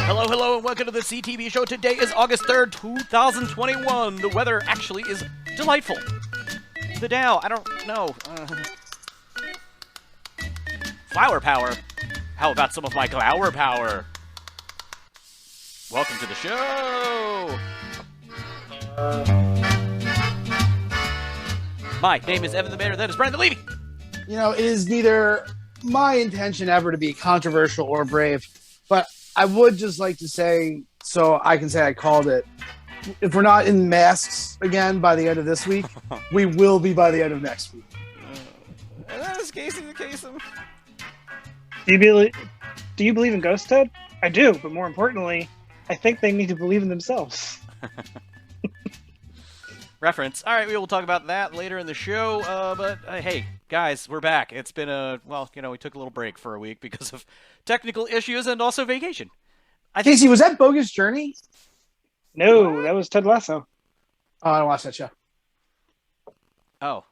Hello, hello, and welcome to the CTB Show. Today is August 3rd, 2021. The weather actually is delightful. The Dow, I don't know. Flower power. How about some of my glower power? Welcome to the show. My name is Evan the Mayor. That is Brian the Levy. You know, it is neither my intention ever to be controversial or brave, but I would just like to say, so I can say I called it, if we're not in masks again by the end of this week, we will be by the end of next week. That is Casey the Kasem. Do you believe in ghost Ted? I do, but more importantly, I think they need to believe in themselves. Reference. All right, we will talk about that later in the show. But hey, guys, we're back. It's been we took a little break for a week because of technical issues and also vacation. Casey, was that Bogus Journey? No, that was Ted Lasso. Oh, I don't watch that show. Oh,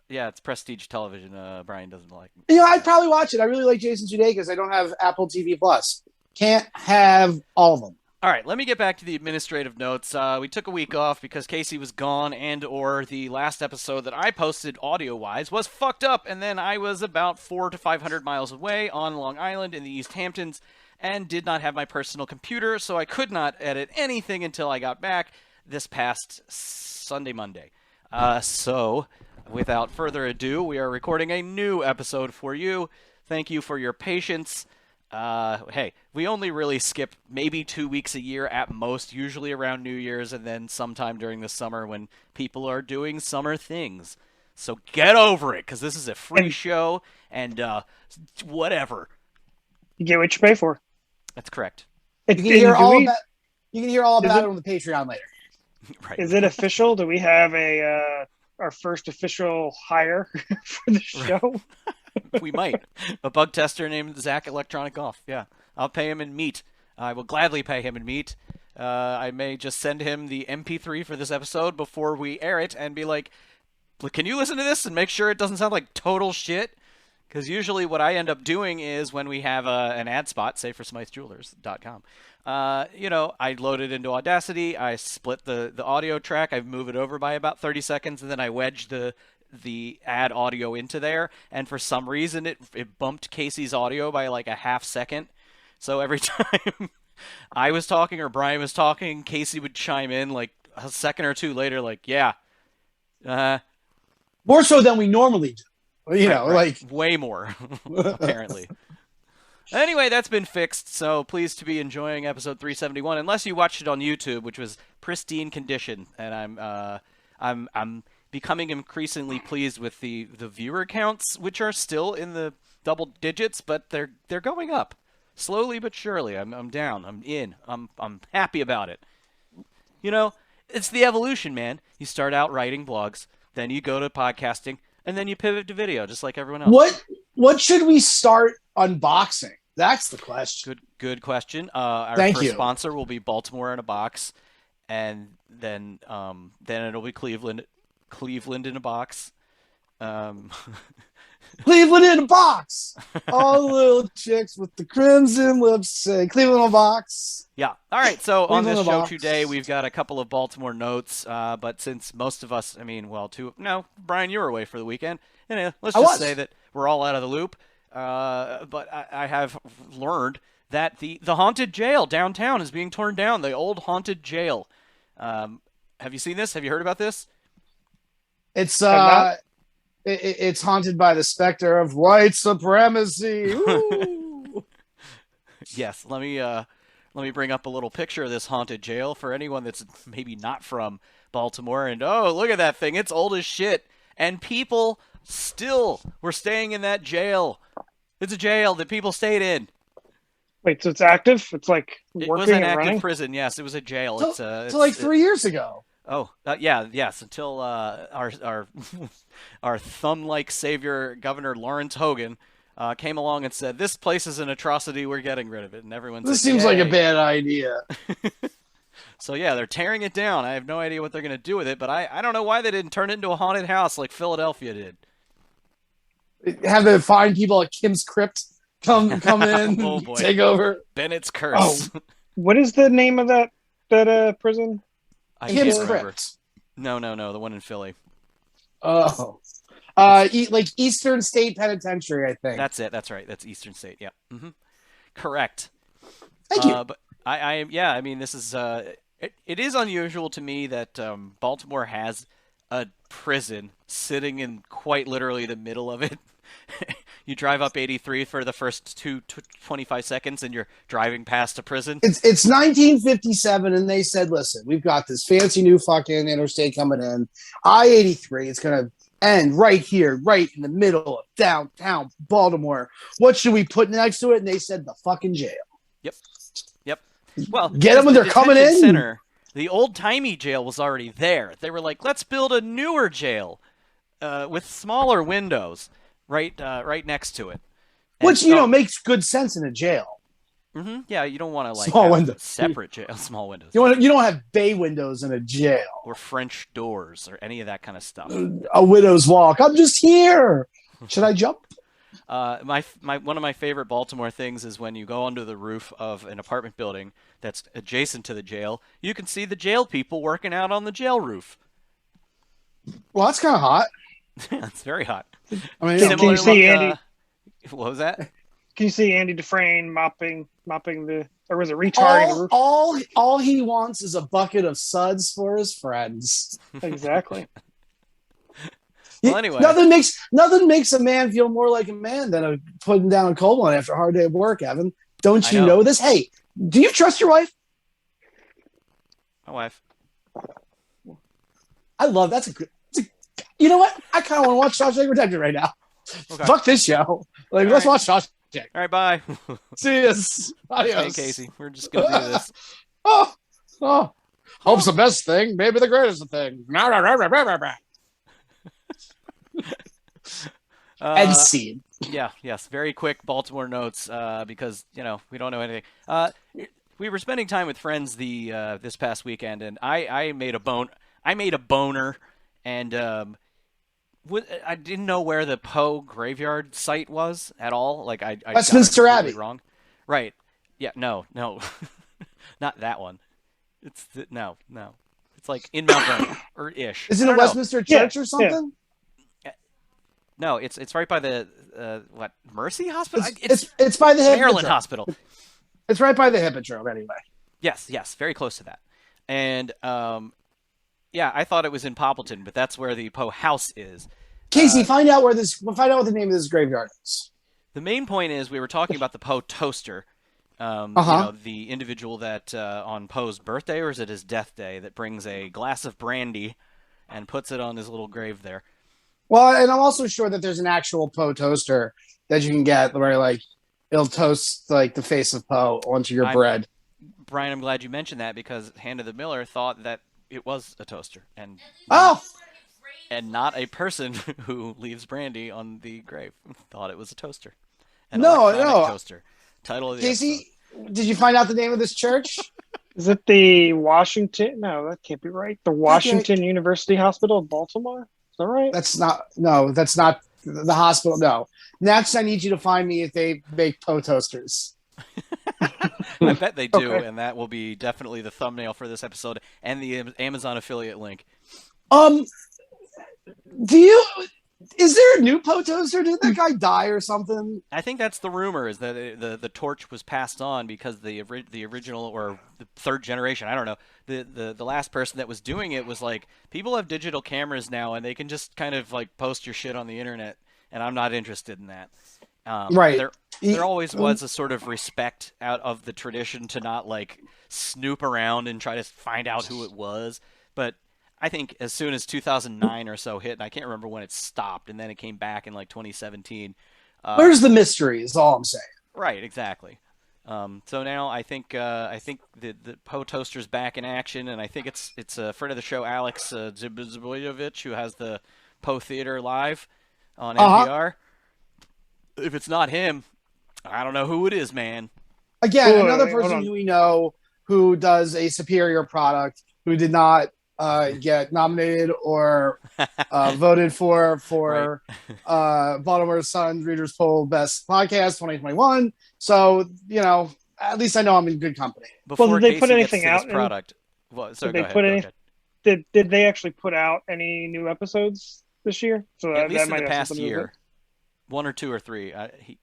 yeah, it's prestige television. Brian doesn't like. You know, I'd probably watch it. I really like Jason Sudeikis. I don't have Apple TV Plus. Can't have all of them. All right, let me get back to the administrative notes. We took a week off because Casey was gone and/or the last episode that I posted audio-wise was fucked up, and then I was about 400 to 500 miles away on Long Island in the East Hamptons and did not have my personal computer, so I could not edit anything until I got back this past Monday. So, without further ado, we are recording a new episode for you. Thank you for your patience. Hey, we only really skip maybe 2 weeks a year at most, usually around New Year's and then sometime during the summer when people are doing summer things. So get over it, because this is a free show and whatever. You get what you pay for. That's correct. You can hear all about it on the Patreon later. Right. Is it official? Do we have our first official hire for the show? We might. A bug tester named Zach Electronic Golf. Yeah. I'll pay him in meat. I will gladly pay him in meat. I may just send him the MP3 for this episode before we air it and be like, can you listen to this and make sure it doesn't sound like total shit? Because usually what I end up doing is when we have an ad spot, say for SmytheJewelers.com, I load it into Audacity, I split the audio track, I move it over by about 30 seconds, and then I wedge the ad audio into there, and for some reason it bumped Casey's audio by like a half second. So every time I was talking or Brian was talking, Casey would chime in like a second or two later, like, yeah. More so than we normally do. Like way more, apparently. Anyway, that's been fixed, so pleased to be enjoying episode 371, unless you watched it on YouTube, which was pristine condition, and I'm becoming increasingly pleased with the viewer counts, which are still in the double digits, but they're going up slowly but surely. I'm down. I'm in. I'm happy about it. You know, it's the evolution, man. You start out writing blogs, then you go to podcasting, and then you pivot to video, just like everyone else. What should we start unboxing? That's the question. Good question. Our Thank first you. sponsor will be Baltimore in a box, and then it'll be Cleveland in a box. Cleveland in a box. All the little chicks with the crimson lips say Cleveland in a box. Yeah. All right. So on this Cleveland show box. today, we've got a couple of Baltimore notes. But since most of us, Brian, you were away for the weekend. Let's just say that we're all out of the loop. But I have learned that the haunted jail downtown is being torn down. The old haunted jail. Have you seen this? Have you heard about this? It's haunted by the specter of white supremacy. Ooh. Yes. Let me bring up a little picture of this haunted jail for anyone that's maybe not from Baltimore. And oh, look at that thing. It's old as shit. And people still were staying in that jail. It's a jail that people stayed in. Wait, so it's active? It's like It working was an and active running? prison. Yes, it was a jail. So like 3 years ago. Oh, yes. Until our thumb-like savior, Governor Lawrence Hogan, came along and said, "This place is an atrocity. We're getting rid of it." And everyone This said, seems like a "Yay." bad idea. So yeah, they're tearing it down. I have no idea what they're going to do with it, but I don't know why they didn't turn it into a haunted house like Philadelphia did. Have to find people at Kim's Crypt come in, Oh, boy. take over. Bennett's Curse. What is the name of that prison? I In can't Kim's Philly? remember. Crypt. No, the one in Philly. Oh. Like Eastern State Penitentiary, I think. That's it. That's right. That's Eastern State. Yeah. Correct. Thank you. But I mean, this is it is unusual to me that Baltimore has a prison sitting in quite literally the middle of it. You drive up 83 for the first 25 seconds, and you're driving past a prison. It's 1957, and they said, "Listen, we've got this fancy new fucking interstate coming in, I-83. It's gonna end right here, right in the middle of downtown Baltimore. What should we put next to it?" And they said, "The fucking jail." Yep. Well, Get them when the they're coming detention in. Center, the old-timey jail was already there. They were like, let's build a newer jail with smaller windows right next to it. And, Which makes good sense in a jail. Yeah, you don't want to Small have windows. separate jail, small windows. You don't have bay windows in a jail or French doors or any of that kind of stuff. A widow's walk. I'm just here. Should I jump? One of my favorite Baltimore things is when you go onto the roof of an apartment building that's adjacent to the jail, you can see the jail people working out on the jail roof. Well, that's kind of hot. It's very hot. I mean, Can you see Andy? What was that? Can you see Andy Dufresne mopping the, or was it recharring the roof? all he wants is a bucket of suds for his friends. Exactly. Well, anyway, nothing makes a man feel more like a man than putting down a cold one after a hard day of work, Evan. Don't you know this? Hey, do you trust your wife? My wife. I love that's a good. You know what? I kind of want to watch Shawshank Redemption right now. Okay. Fuck this show. Like, let's watch Shawshank. All right, bye. See you. Adios. Hey, Casey. We're just gonna do this. Hope's the best thing, maybe the greatest thing. End scene. Yes. Very quick Baltimore notes because we don't know anything. We were spending time with friends this past weekend, and I made a boner, and I didn't know where the Poe graveyard site was at all. Like I Westminster Abbey. Wrong. Right. Yeah. No. Not that one. It's no. It's like in Mount Vernon or ish. Isn't it Westminster Church or something? Yeah. No, it's right by the Mercy Hospital. It's by the Maryland Hospital. It's right by the Hippodrome, anyway. Yes, very close to that. And I thought it was in Poppleton, but that's where the Poe house is. Casey, find out what the name of this graveyard is. The main point is we were talking about the Poe Toaster. The individual that on Poe's birthday, or is it his death day, that brings a glass of brandy and puts it on his little grave there. Well, and I'm also sure that there's an actual Poe toaster that you can get where it'll toast like the face of Poe onto your bread. Brian, I'm glad you mentioned that because Hannah the Miller thought that it was a toaster and not a person who leaves brandy on the grave. Thought it was a toaster. No. Toaster. Title of the Casey, did you find out the name of this church? Is it the Washington? No, that can't be right. The Washington University Hospital of Baltimore? Is that right? That's not the hospital. No. Next, I need you to find me if they make Poe toasters. I bet they do, and that will be definitely the thumbnail for this episode and the Amazon affiliate link. Is there a new Poe toaster? Did that guy die or something? I think that's the rumor, is that the torch was passed on because the original or the third generation, I don't know, the last person that was doing it was like, people have digital cameras now and they can just kind of like post your shit on the internet, and I'm not interested in that. Right. There always was a sort of respect out of the tradition to not like snoop around and try to find out who it was, but I think as soon as 2009 or so hit, and I can't remember when it stopped, and then it came back in like 2017. Where's the mystery? Is all I'm saying. Right, exactly. So now I think the Poe Toaster's back in action, and I think it's a friend of the show, Alex Zibzboyevich, who has the Poe Theater live on NPR. If it's not him, I don't know who it is, man. Again, another person who we know who does a superior product, who did not get nominated or voted for Baltimore Sun Readers Poll Best Podcast 2021. So, at least I know I'm in good company. Before did they Casey put gets anything to out? this product. Well, so Did go they ahead. put Go any? ahead. Did they actually put out any new episodes this year? So At least in might the have past something to do with year, 1 or 2 or 3.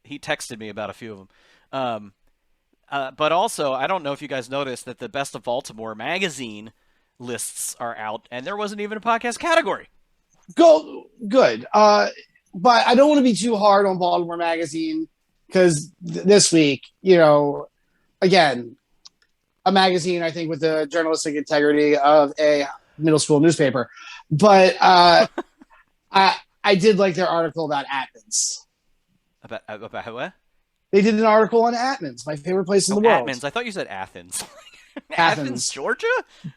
He texted me about a few of them. But also, I don't know if you guys noticed that the Best of Baltimore magazine lists are out, and there wasn't even a podcast category. Good. But I don't want to be too hard on Baltimore Magazine because this week, again, a magazine, I think, with the journalistic integrity of a middle school newspaper. But I did like their article about Athens. About what? They did an article on Athens, my favorite place in the world. Athens. I thought you said Athens. Athens, Georgia?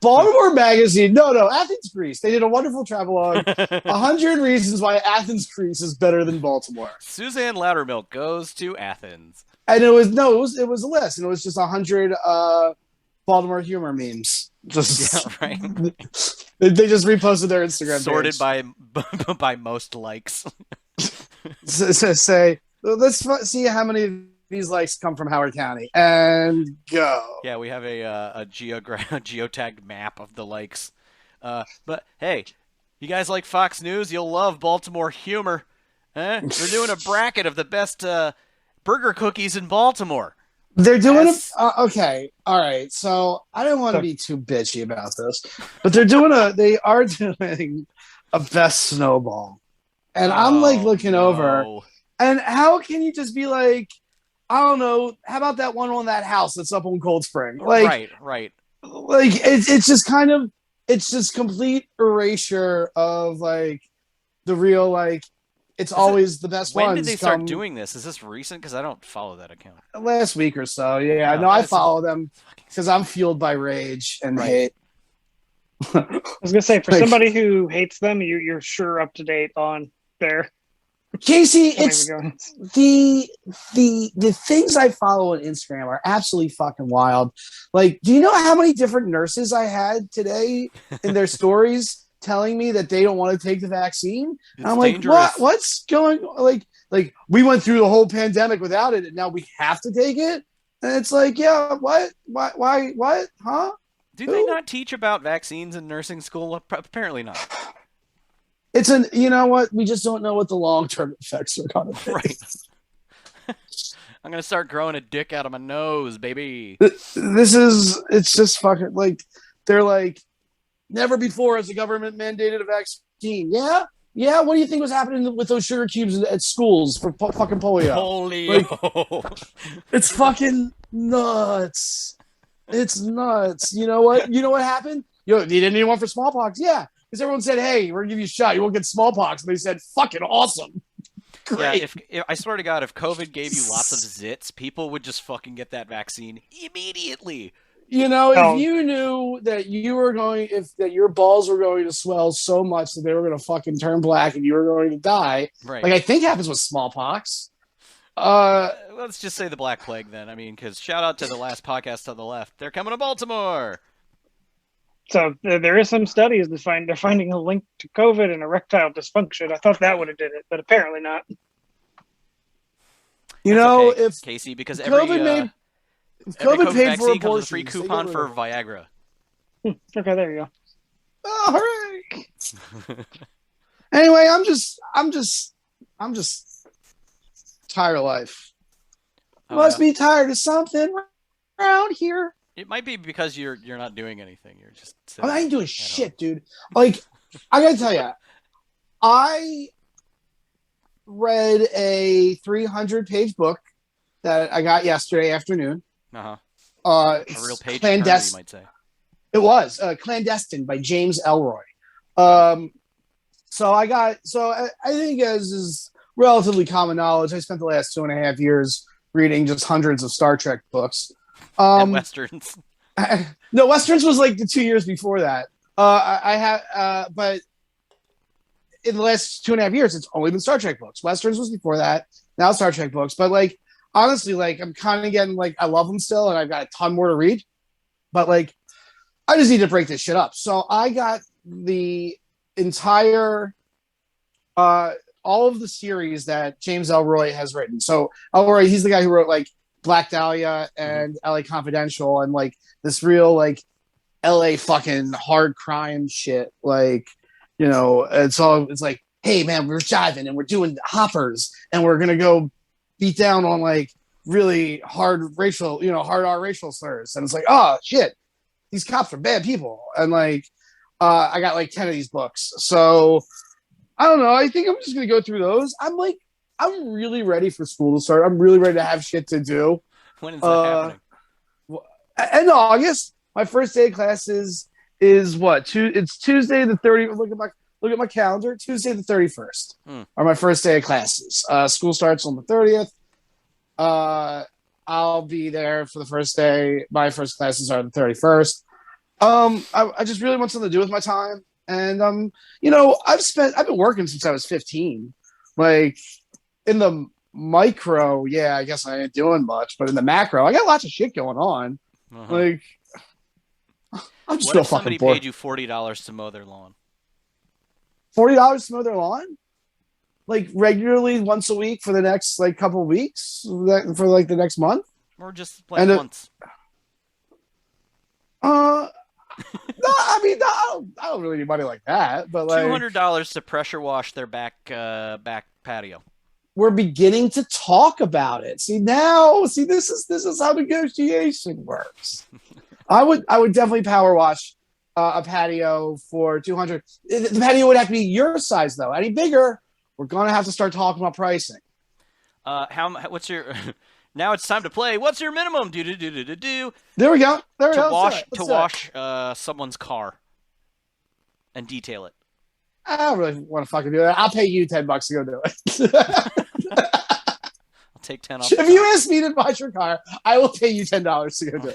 Baltimore Magazine. No, Athens, Greece. They did a wonderful travelogue. 100 reasons why Athens, Greece is better than Baltimore. Suzanne Loudermilk goes to Athens. And it was a list, and it was just 100 Baltimore humor memes. Just right. They just reposted their Instagram sorted page. by most likes. Say, let's see how many of these likes come from Howard County, and go. Yeah, we have a geotagged map of the likes. But hey, you guys like Fox News? You'll love Baltimore humor. They're doing a bracket of the best burger cookies in Baltimore. They're doing okay. All right. So I don't want to be too bitchy about this, but they are doing a best snowball. And I'm like looking over, and how can you just be like, I don't know, how about that one on that house that's up on Cold Spring? Like, right. Like it's just kind of, it's just complete erasure of like the real, like, it's always the best ones. When did they start doing this? Is this recent? Because I don't follow that account. Last week or so. Yeah, no, I follow them because I'm fueled by rage and hate. I was gonna say, for somebody who hates them, you're sure up to date on their. Casey, it's the things I follow on Instagram are absolutely fucking wild. Like, do you know how many different nurses I had today in their stories telling me that they don't want to take the vaccine? And I'm like, dangerous. what's going on? Like we went through the whole pandemic without it, and now we have to take it. And it's like, yeah, what? Why? What? Huh? Do they not teach about vaccines in nursing school? Apparently not. You know what? We just don't know what the long-term effects are going to be. Right. I'm going to start growing a dick out of my nose, baby. It's just fucking like, they're like, never before has the government mandated a vaccine. Yeah. What do you think was happening with those sugar cubes at schools for fucking polio? Polio. It's fucking nuts. It's nuts. You know what? You know what happened? You didn't need one for smallpox? Yeah. Because everyone said, hey, we're going to give you a shot. You won't get smallpox. And they said, fucking awesome. Great. Yeah, if I swear to God, if COVID gave you lots of zits, people would just fucking get that vaccine immediately. You know, if you knew that that your balls were going to swell so much that they were going to fucking turn black and you were going to die, right? Like I think happens with smallpox. Let's just say the Black Plague then. I mean, because shout out to the last podcast on the left. They're coming to Baltimore. So there is some studies that they're finding a link to COVID and erectile dysfunction. I thought that would have did it, but apparently not. You know, okay, if Casey, because COVID paid for abortion, comes with a free coupon for it. Viagra. Okay, there you go. Oh, hooray! Anyway, I'm just tired of life. Must be tired of something around here. It might be because you're not doing anything. You're just. I ain't doing shit, dude. Like, I gotta tell you, I read a 300-page book that I got yesterday afternoon. A real page turner, you might say. It was Clandestine by James Elroy. So I think, as is relatively common knowledge, I spent the last 2.5 years reading just hundreds of Star Trek books. And Westerns. No, Westerns was like the 2 years before that. But in the last 2.5 years, it's only been Star Trek books. Westerns was before that. Now Star Trek books. But like, honestly, like, I'm kind of getting like, I love them still, and I've got a ton more to read. But like, I just need to break this shit up. So I got the entire, all of the series that James Elroy has written. So Elroy, he's the guy who wrote like Black Dahlia and LA Confidential and like this real like LA fucking hard crime shit. Like, you know, it's like, hey man, we're jiving and we're doing hoppers and we're gonna go beat down on like really hard racial, hard R racial slurs. And it's like, oh shit, these cops are bad people. And like, I got like 10 of these books. So I don't know. I think I'm just gonna go through those. I'm really ready for school to start. I'm really ready to have shit to do. When is that happening? End of August. My first day of classes is what? It's Tuesday the 30th. Look at my calendar. Tuesday the 31st are my first day of classes. School starts on the 30th. I'll be there for the first day. My first classes are the 31st. I just really want something to do with my time. And I've been working since I was 15. Like in the micro, yeah, I guess I ain't doing much, but in the macro, I got lots of shit going on. Like I'm just what if fucking somebody bored. paid you $40 to mow their lawn? $40 to mow their lawn? Like regularly once a week for the next like couple of weeks for like the next month? Or just like once? No, I mean, no, I don't really need money like that. But like $200 to pressure wash their back patio. We're beginning to talk about it. This is how negotiation works. I would definitely power wash a patio for $200. The patio would have to be your size though. Any bigger, we're gonna have to start talking about pricing. What's your? Now it's time to play. What's your minimum? Do. There we go. To wash someone's car and detail it. I don't really want to fucking do that. I'll pay you $10 to go do it. I'll take 10 off. If you ask me to wash your car, I will pay you $10 to go do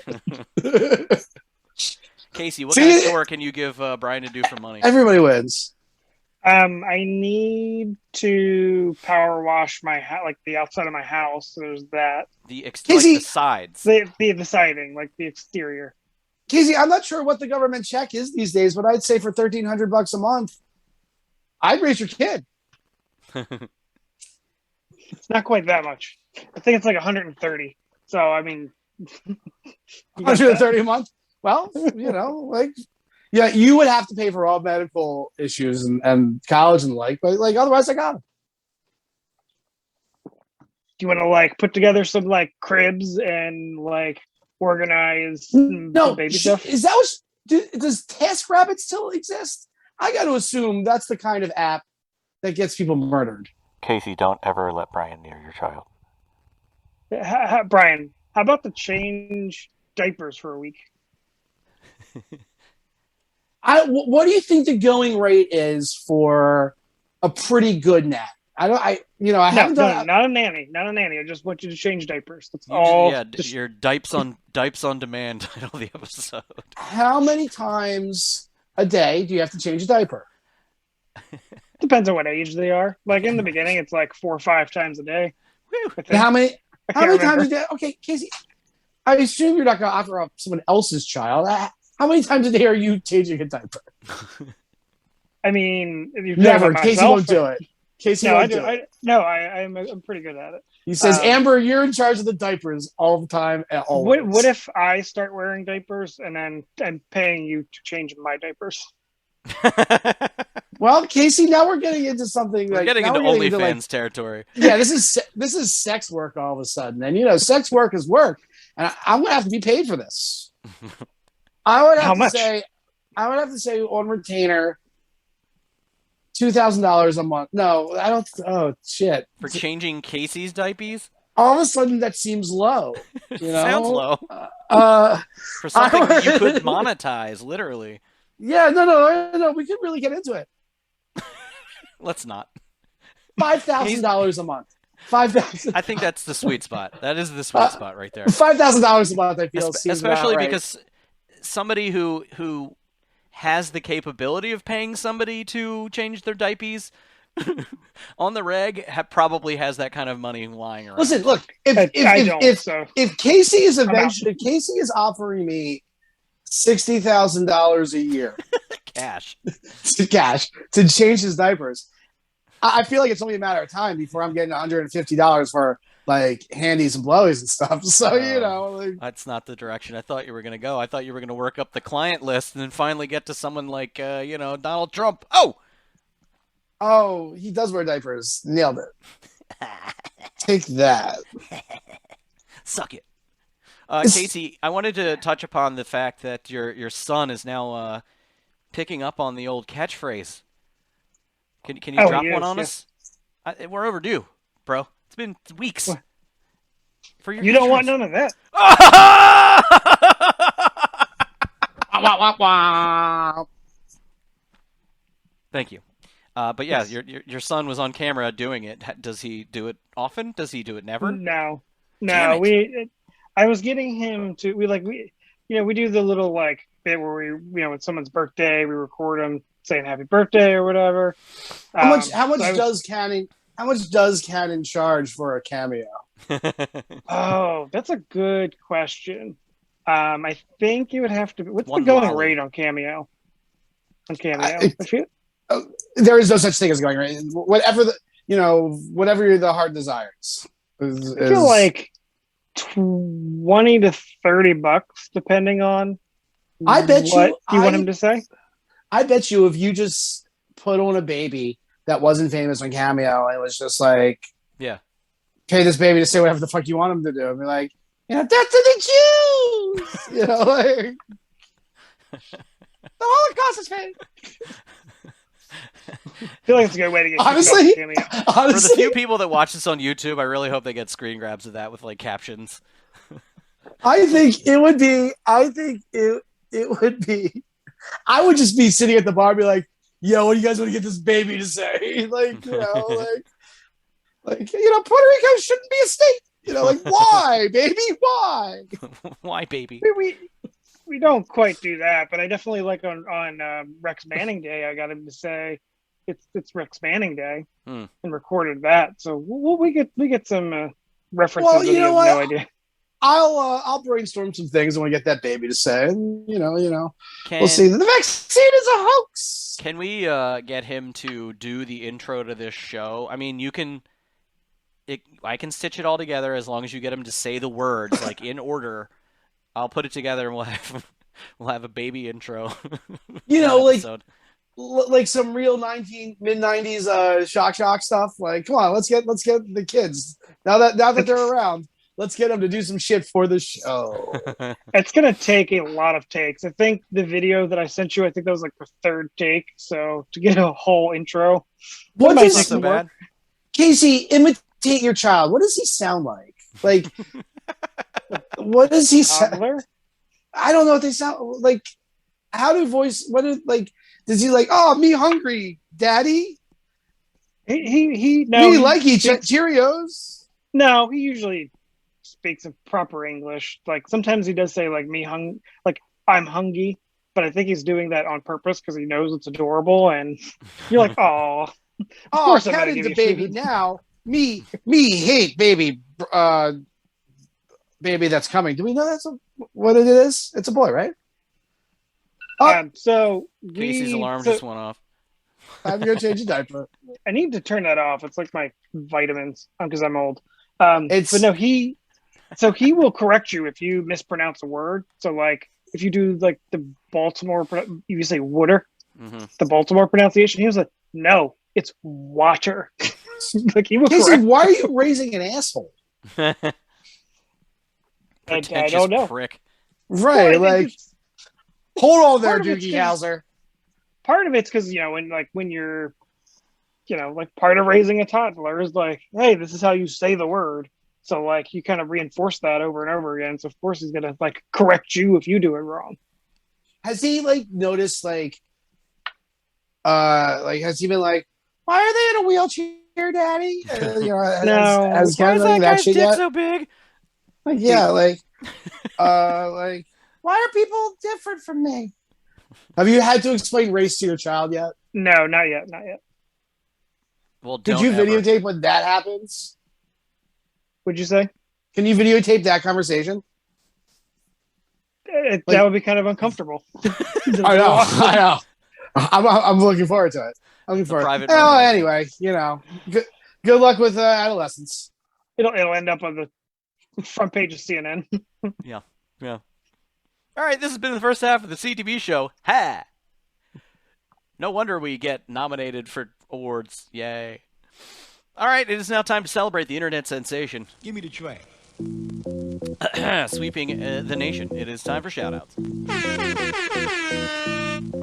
it. Casey, what kind of chore can you give Brian to do for money? Everybody wins. I need to power wash my like the outside of my house. There's that. The sides. The siding, like the exterior. Casey, I'm not sure what the government check is these days, but I'd say for $1,300 a month, I'd raise your kid. It's not quite that much. I think it's like 130. So I mean, 130 a month. Well, yeah, you would have to pay for all medical issues and college and the like, but like otherwise, I got it. Do you want to like put together some like cribs and like organize baby stuff? Is that does TaskRabbit still exist? I got to assume that's the kind of app that gets people murdered. Casey, don't ever let Brian near your child. Brian, how about to change diapers for a week? What do you think the going rate is for a pretty good nap? I haven't done not a nanny. I just want you to change diapers. That's all. Yeah, your Dipes on Demand title of the episode. How many times a day do you have to change a diaper? Depends on what age they are. Like in the beginning, it's like 4 or 5 times a day. How many times a day? Okay, Casey, I assume you're not going to offer up someone else's child. How many times a day are you changing a diaper? I mean, if you've never. Casey won't do it. Casey won't do it. I'm pretty good at it. He says, Amber, you're in charge of the diapers all the time. Always. What if I start wearing diapers and then I'm paying you to change my diapers? Well, Casey, now we're getting into something. We're getting into OnlyFans territory. Yeah, this is sex work all of a sudden, and sex work is work, and I'm gonna have to be paid for this. I would have to say on retainer $2,000 a month. No, I don't. Oh shit! For changing Casey's diapers? All of a sudden, that seems low. Sounds low. For something that you could monetize, literally. Yeah, no. We could really get into it. Let's not. $5,000 a month. $5,000. I think that's the sweet spot. That is the sweet spot right there. $5,000 a month. I feel, especially right. Because somebody who has the capability of paying somebody to change their diapers on the reg probably has that kind of money lying around. Listen, look. If Casey is offering me $60,000 a year cash to change his diapers, I feel like it's only a matter of time before I'm getting $150 for like handies and blowies and stuff. So like, that's not the direction I thought you were gonna go. I thought you were gonna work up the client list and then finally get to someone like Donald Trump. oh, he does wear diapers. Nailed it. Take that. Suck it. Casey, I wanted to touch upon the fact that your son is now picking up on the old catchphrase. Can you drop one on us? We're overdue, bro. It's been weeks. What? For your You don't want none of that. Thank you. But yeah, your son was on camera doing it. Does he do it often? Does he do it never? No. Damn it. I was getting him to we do the little like bit where we when someone's birthday we record them saying happy birthday or whatever. How much does Canon charge for a cameo? Oh, that's a good question. I think you would have to. What's the going rate on Cameo? There is no such thing as going rate. Whatever whatever the heart desires. I feel like $20 to $30, depending on. I bet what you want him to say. I bet you if you just put on a baby that wasn't famous on Cameo, it was just like, yeah, pay this baby to say whatever the fuck you want him to do. And be like, death to the Jews! Like, the Holocaust is fake. I feel like it's a good way to get honestly, Cameo. For the few people that watch this on YouTube, I really hope they get screen grabs of that with like captions. I think it would be. I would just be sitting at the bar and be like, yo, what do you guys want to get this baby to say? Like, Puerto Rico shouldn't be a state. Like, why, baby? Why? Why, baby? We don't quite do that, but I definitely like on Rex Manning Day, I got him to say it's Rex Manning Day and recorded that. So we get some references. Well, you know what? No idea. I'll brainstorm some things when we get that baby to say, and we'll see. The vaccine is a hoax. Can we get him to do the intro to this show? I mean, I can stitch it all together as long as you get him to say the words like in order. I'll put it together and we'll have a baby intro. Like some real mid-90s shock stuff. Like, come on, let's get the kids now that they're around. Let's get them to do some shit for the show. It's going to take a lot of takes. I think the video that I sent you, I think that was like the third take. So to get a whole intro, what might does take some work. Casey, imitate your child. What does he sound like? Like, what does he sound? I don't know what they sound like. How do voice? Does he like? Oh, me hungry, daddy. He we like Cheerios. No, he usually speaks in proper English. Like sometimes he does say like I'm hungry, but I think he's doing that on purpose because he knows it's adorable, and you're like, oh, Cat is a baby now. Me hate baby. Baby that's coming. Do we know that's what it is? It's a boy, right? Casey's alarm just went off. I'm gonna change a diaper. I need to turn that off. It's like my vitamins because I'm old. But no, he will correct you if you mispronounce a word. So like if you do like the Baltimore, you say water, the Baltimore pronunciation. He was like, no, it's water. Like he will correct. Why are you raising an asshole? I don't know. Prick. Right, like hold on there, Doogie Howser. Part of it's because when you're part of raising a toddler is like, hey, this is how you say the word. So like you kind of reinforce that over and over again. So of course he's gonna like correct you if you do it wrong. Has he noticed has he been like, why are they in a wheelchair, Daddy? No. Has Why is that guy's dick yet? so big? Why are people different from me? Have you had to explain race to your child yet? No, not yet. Well, did you videotape when that happens? What'd you say? Can you videotape that conversation? That would be kind of uncomfortable. I know. I'm looking forward to it. I'm looking forward. private Oh, moment, anyway, good luck with adolescence. It'll end up on the front page of CNN. Yeah. All right, this has been the first half of the CTB Show. Ha! No wonder we get nominated for awards. Yay. All right, it is now time to celebrate the internet sensation. Give me the track. Sweeping the nation. It is time for shoutouts.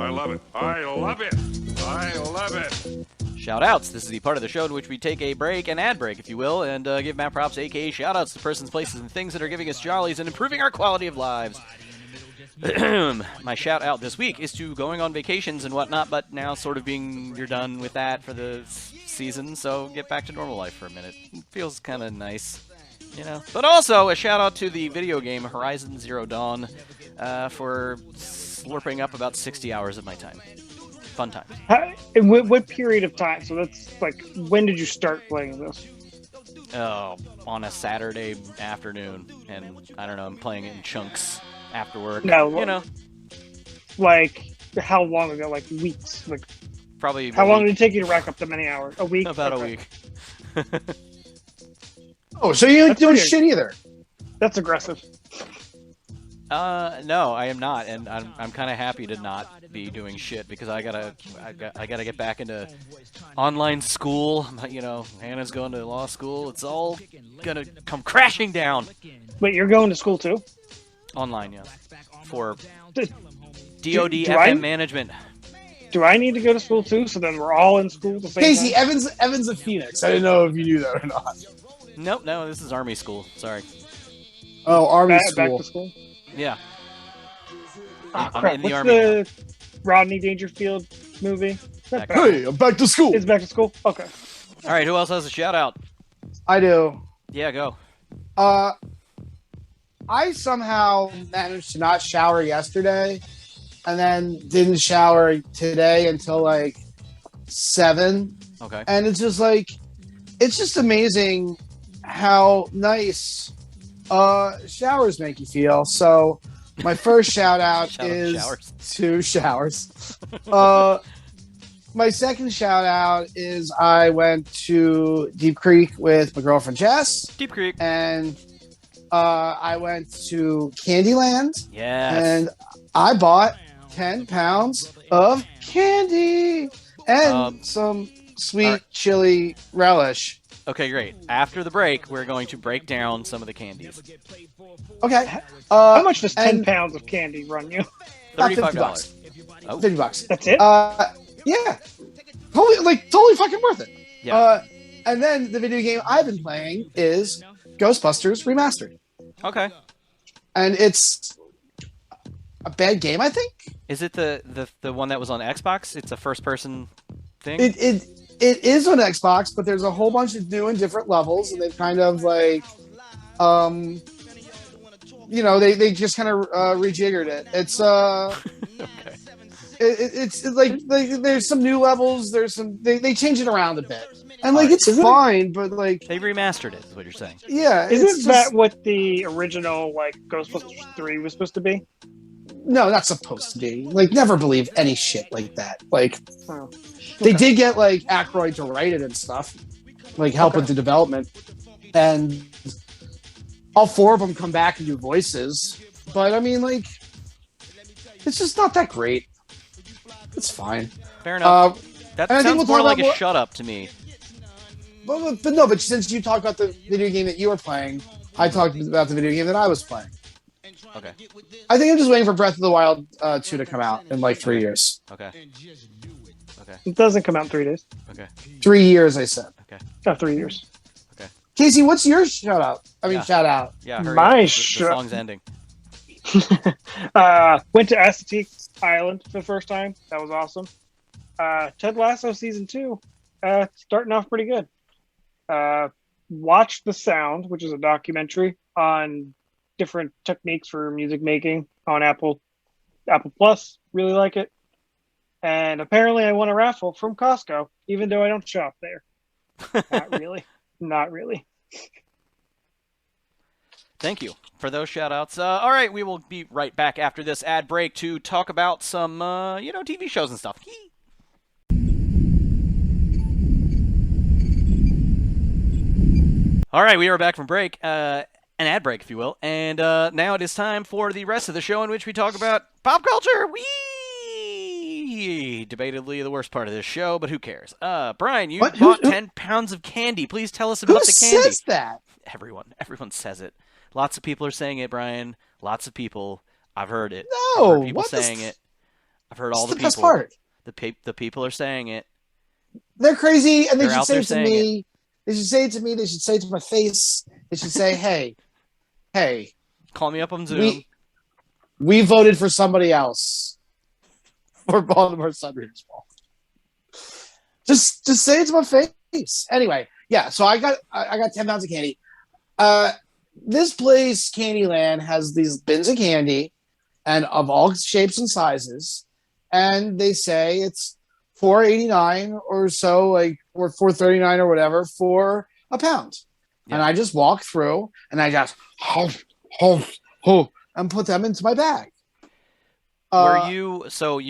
I love it. I love it. I love it. Shoutouts. This is the part of the show in which we take a break, an ad break, if you will, and give Matt props, aka shoutouts to persons, places, and things that are giving us jollies and improving our quality of lives. My shout out this week is to going on vacations and whatnot, but now sort of you're done with that for the season, so get back to normal life for a minute. It feels kind of nice, But also a shout out to the video game Horizon Zero Dawn for slurping up about 60 hours of my time. Fun times. And what period of time? So that's like, when did you start playing this? Oh, on a Saturday afternoon, and I don't know, I'm playing it in chunks after work. No, like how long ago? Like weeks? Like probably. How long did it take you to rack up the many hours? A week? About a week. Oh, so you ain't doing shit either. That's aggressive. No, I am not, and I'm kind of happy to not be doing shit because I gotta get back into online school. Hannah's going to law school. It's all gonna come crashing down. Wait, you're going to school too? Online, yeah. For Do FM management. Do I need to go to school too? So then we're all in school at the same Casey, time? Evan's a Phoenix. I didn't know if you knew that or not. Nope, no, this is Army school. Sorry. Oh, Army Back school. to school? Yeah. Oh, I'm crap. in the What's Army. the Rodney Dangerfield movie? Hey, I'm back to school. It's back to school? Okay. All right, who else has a shout out? I do. Yeah, go. I somehow managed to not shower yesterday, and then didn't shower today until like 7. Okay. And it's just amazing how nice showers make you feel. So my first shout out is to showers. My second shout out is I went to Deep Creek with my girlfriend Jess. Deep Creek. And I went to Candyland. Yes. And I bought 10 pounds of candy and some sweet chili relish. Okay, great. After the break, we're going to break down some of the candies. Okay. How much does 10 pounds of candy run you? $35. Oh. $50. That's it? Yeah. Totally fucking worth it. Yeah. And then the video game I've been playing is Ghostbusters Remastered. Okay. And it's a bad game, I think. Is it the one that was on Xbox? It's a first-person thing? It is on Xbox, but there's a whole bunch of new and different levels, and they've kind of they just kind of rejiggered it. It's okay. It's like there's some new levels. There's some they change it around a bit, and it's fine, but they remastered it. Is what you're saying? Yeah, isn't that what the original Ghostbusters 3 was supposed to be? No, not supposed to be. Never believe any shit like that. Oh. They did get Aykroyd to write it and stuff, help with the development, and all 4 of them come back and do voices. But I mean, it's just not that great. It's fine. Fair enough. That sounds more like a more... shut up to me. But since you talked about the video game that you were playing, I talked about the video game that I was playing. Okay. I think I'm just waiting for Breath of the Wild 2 to come out in 3 years. Okay. It doesn't come out in 3 days. Okay. 3 years, I said. Okay. 3 years. Okay. Casey, what's your shout out? Shout out. Yeah, hurry My up. The song's ending. Went to Aztec Island for the first time. That was awesome. Ted Lasso season 2. Starting off pretty good. Watched The Sound, which is a documentary on different techniques for music making on Apple Plus. Really like it. And apparently I won a raffle from Costco, even though I don't shop there. Not really. Thank you for those shout-outs. All right, we will be right back after this ad break to talk about some, TV shows and stuff. All right, we are back from break, an ad break, if you will, and now it is time for the rest of the show in which we talk about pop culture. Debatably the worst part of this show, but who cares? Brian, you bought 10 pounds of candy. Please tell us about the candy. Who says that? Everyone says it. Lots of people are saying it, Brian. Lots of people. I've heard it. No, I've heard people saying it. I've heard all the people. Best part. The people are saying it. They're crazy, and they They're should out say there it to saying me. They should say it to me. They should say it to my face. They should say, hey. Call me up on Zoom. We voted for somebody else for Baltimore Sun Raiders ball. Just say it to my face. Anyway, yeah. So I got 10 pounds of candy. This place, Candyland, has these bins of candy, and of all shapes and sizes, and they say it's $4.89 or so, or $4.39 or whatever for a pound. Yeah. And I just walk through, and I just and put them into my bag. You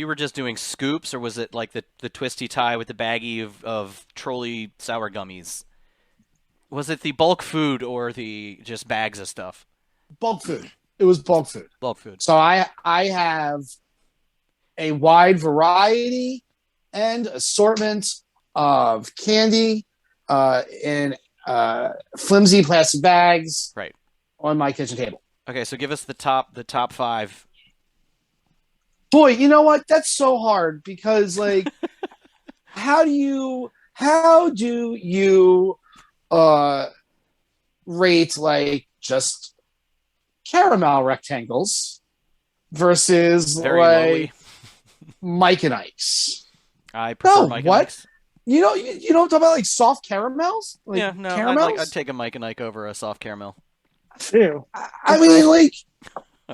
were just doing scoops, or was it like the twisty tie with the baggie of trolley sour gummies? Was it the bulk food or the just bags of stuff? Bulk food. It was bulk food. Bulk food. So I have a wide variety and assortment of candy in flimsy plastic bags, right, on my kitchen table. Okay, so give us the top 5. Boy, you know what? That's so hard because, how do you rate just caramel rectangles versus very lowly Mike and Ike's? I prefer Mike and Ike's. You don't talk about soft caramels? Caramels? I'd take a Mike and Ike over a soft caramel. Ew. I mean, right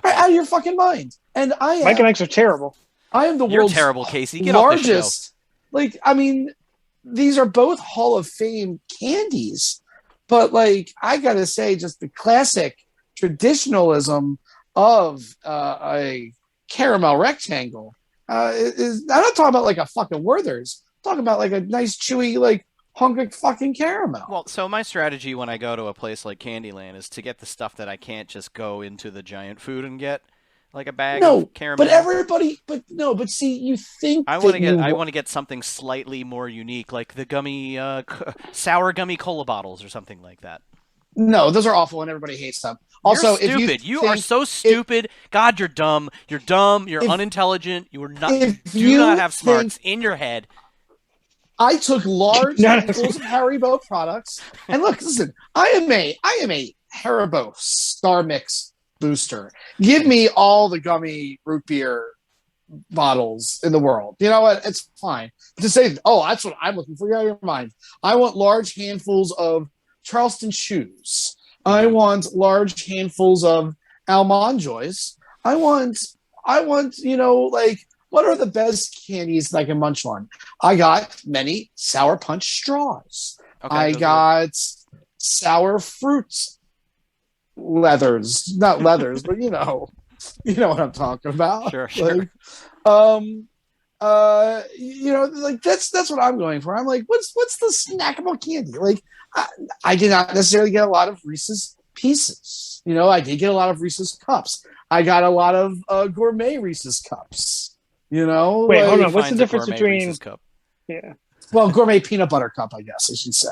out of your fucking mind. And Mike and Ike's are terrible. I am the world's terrible, Casey. Get largest. Off the show. These are both Hall of Fame candies, but I gotta say, just the classic traditionalism of a caramel rectangle is. I'm not talking about a fucking Werther's. I'm talking about a nice chewy hunk of fucking caramel. Well, so my strategy when I go to a place like Candyland is to get the stuff that I can't just go into the giant food and get. Like a bag of caramel. But see, you think I want to get something slightly more unique, like the gummy, sour gummy cola bottles or something like that. No, those are awful, and everybody hates them. Also, you're stupid. You are so stupid. God, you're dumb. You're dumb. You're unintelligent. You are not. Do not have smarts in your head. I took large handfuls of Haribo products, and look, listen. I am a Haribo Star Mix booster. Give me all the gummy root beer bottles in the world. You know what? It's fine. To say, that's what I'm looking for. You're out of your mind. I want large handfuls of Charleston Chews. I want large handfuls of Almond Joys. I want, what are the best candies that I can munch on? I got many Sour Punch straws. Okay, I got sour fruits. Not leathers, but you know what I'm talking about. Sure. That's what I'm going for. I'm what's the snackable candy? I did not necessarily get a lot of Reese's Pieces. I did get a lot of Reese's Cups. I got a lot of gourmet Reese's Cups. Wait, hold on. What's the difference between Reese's Cup? Yeah. Well, gourmet peanut butter cup, I guess I should say.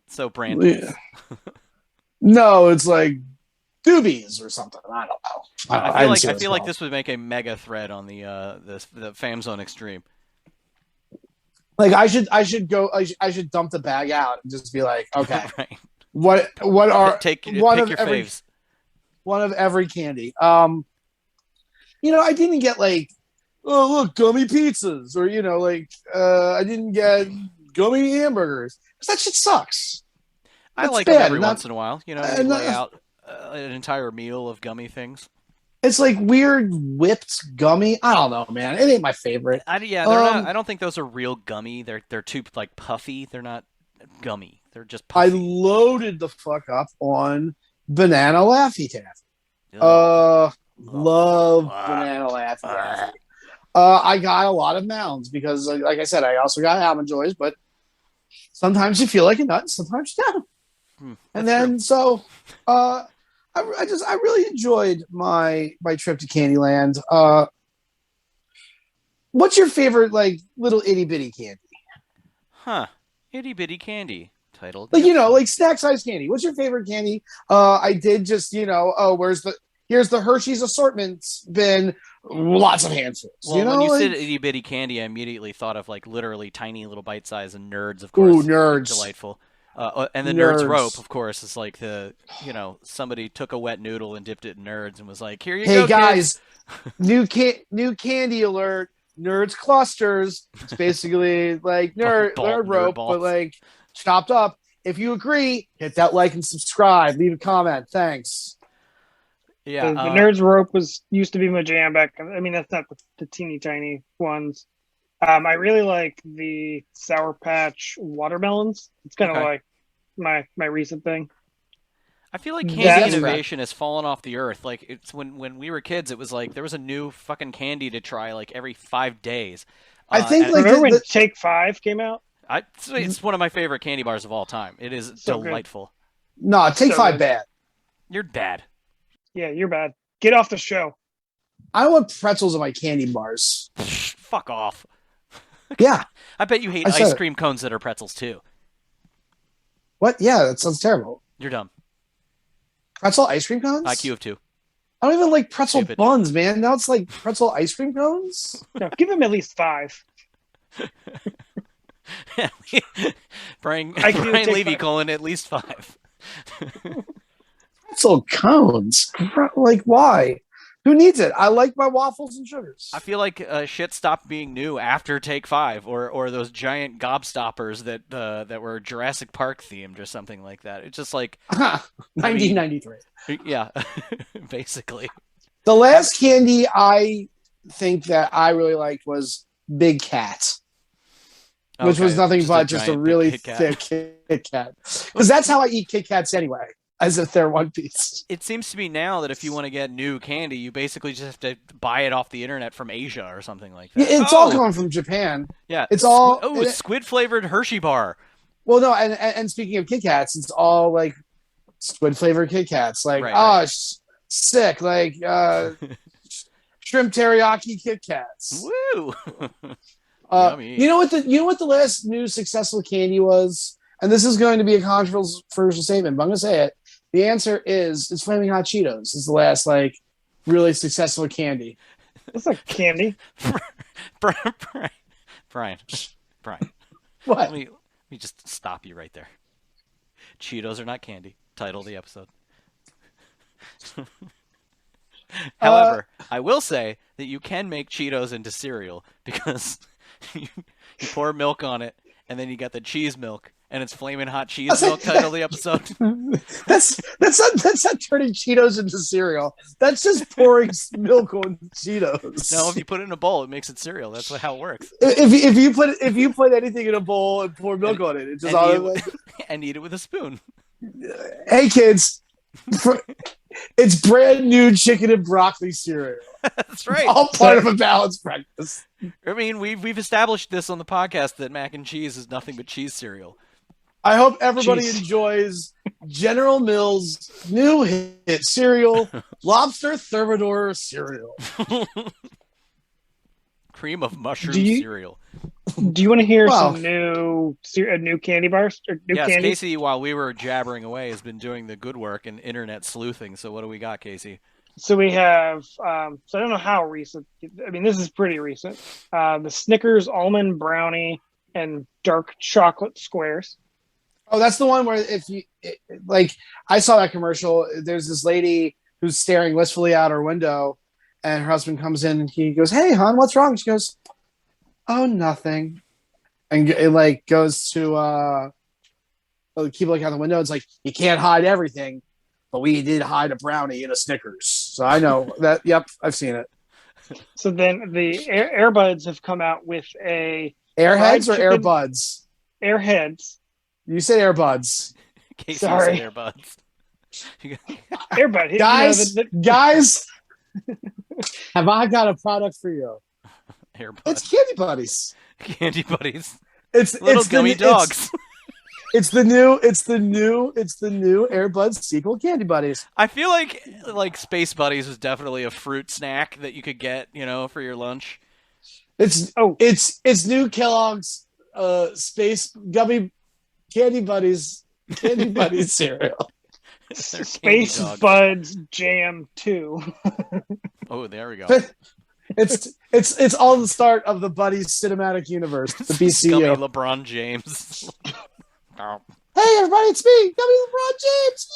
So branded. Yeah. No, it's Doobies or something. I don't know. I feel like this would make a mega thread on the Famzone Extreme. I should dump the bag out and just be okay, right. What are pick your faves? One of every candy. I didn't get look, gummy pizzas, or I didn't get gummy hamburgers because that shit sucks. I like them every once in a while. Lay out an entire meal of gummy things. It's weird whipped gummy. I don't know, man. It ain't my favorite. They're not. I don't think those are real gummy. They're too puffy. They're not gummy. They're just puffy. I loaded the fuck up on Banana Laffy Taffy. Love Banana Laffy Taffy. I got a lot of mounds because, like I said, I also got Almond Joys, but sometimes you feel like a nut, sometimes you don't. And then, so I really enjoyed my trip to Candyland. What's your favorite, like, little itty bitty candy? Itty bitty candy. Titled. Like, like snack size candy. What's your favorite candy? I did just, here's the Hershey's assortment bin, lots of handfuls. Well, when you said itty bitty candy, I immediately thought of like literally tiny little bite size and Nerds, of course. Ooh, Nerds. Delightful. And the Nerds rope, of course, is like somebody took a wet noodle and dipped it in Nerds and was like, here you go, guys, new candy alert, Nerds clusters. It's basically like nerd rope, but like chopped up. If you agree, hit that like and subscribe. Leave a comment. Thanks. Yeah, the Nerds rope used to be my jam back. I mean, that's not the teeny tiny ones. I really like the Sour Patch watermelons. It's kind of like my recent thing. I feel like candy innovation has fallen off the earth. Like, it's when we were kids, it was like there was a new fucking candy to try like every 5 days. I think remember when Take 5 came out? It's one of my favorite candy bars of all time. It is so delightful. Good. No, Take 5 bad. You're bad. Yeah, you're bad. Get off the show. I don't want pretzels in my candy bars. Fuck off. Yeah. I bet you hate ice cream cones that are pretzels too. What? Yeah, that sounds terrible. You're dumb. Pretzel ice cream cones? IQ of 2. I don't even like pretzel buns, man. Now it's like pretzel ice cream cones? No, give him at least 5. Brian Levy calling at least 5. Pretzel cones? Like, why? Who needs it? I like my waffles and sugars. I feel like shit stopped being new after Take 5, or those giant gobstoppers that were Jurassic Park themed or something like that. It's just like 1993. Yeah, basically. The last candy I think that I really liked was Big Cat, which was nothing but just a really thick Kit Kat. Because that's how I eat Kit Kats anyway. As if they're one piece. It seems to me now that if you want to get new candy, you basically just have to buy it off the internet from Asia or something like that. Yeah, it's all coming from Japan. Yeah, it's all squid flavored Hershey bar. Well, no, and speaking of Kit Kats, it's all like squid flavored Kit Kats. Like sick, like shrimp teriyaki Kit Kats. Woo! You know what the last new successful candy was? And this is going to be a controversial statement, but I'm going to say it. The answer is it's Flaming Hot Cheetos. It's the last like really successful candy. It's like candy. Brian. What? Let me just stop you right there. Cheetos are not candy. Title of the episode. However, I will say that you can make Cheetos into cereal because you pour milk on it, and then you got the cheese milk. And it's Flamin' Hot Cheese Milk, title of the episode. That's not turning Cheetos into cereal. That's just pouring milk on Cheetos. No, if you put it in a bowl, it makes it cereal. That's how it works. If you put anything in a bowl and pour milk on it, it's just and eat it with a spoon. Hey kids, it's brand new chicken and broccoli cereal. That's right. All part of a balanced breakfast. I mean, we've established this on the podcast that mac and cheese is nothing but cheese cereal. I hope everybody enjoys General Mills' new hit cereal, Lobster Thermidor cereal. Cream of mushroom cereal. Do you want to hear some new candy bars? Or new candy? Casey, while we were jabbering away, has been doing the good work in internet sleuthing. So what do we got, Casey? So we have, so I don't know how recent. I mean, this is pretty recent. The Snickers Almond Brownie and Dark Chocolate Squares. Oh, that's the one where I saw that commercial. There's this lady who's staring wistfully out her window, and her husband comes in and he goes, "Hey, hon, what's wrong?" She goes, "Oh, nothing." And it goes to keep looking out the window. It's like, you can't hide everything, but we did hide a brownie in a Snickers. So I know that. Yep, I've seen it. So then the Airbuds have come out with a Airheads or Airbuds? Airheads. You said Airbuds. Casey said Airbuds. Airbud. Guys, have I got a product for you? Airbud. It's Candy Buddies. Candy Buddies. It's little gummy dogs. It's the new Airbud sequel, Candy Buddies. I feel like Space Buddies was definitely a fruit snack that you could get, for your lunch. It's new Kellogg's Space Gummy Candy Buddies cereal. Space Buds Jam 2. Oh, there we go. It's all the start of the Buddies cinematic universe, the BCU. Gummy LeBron James. Hey everybody, it's me, Gummy LeBron James!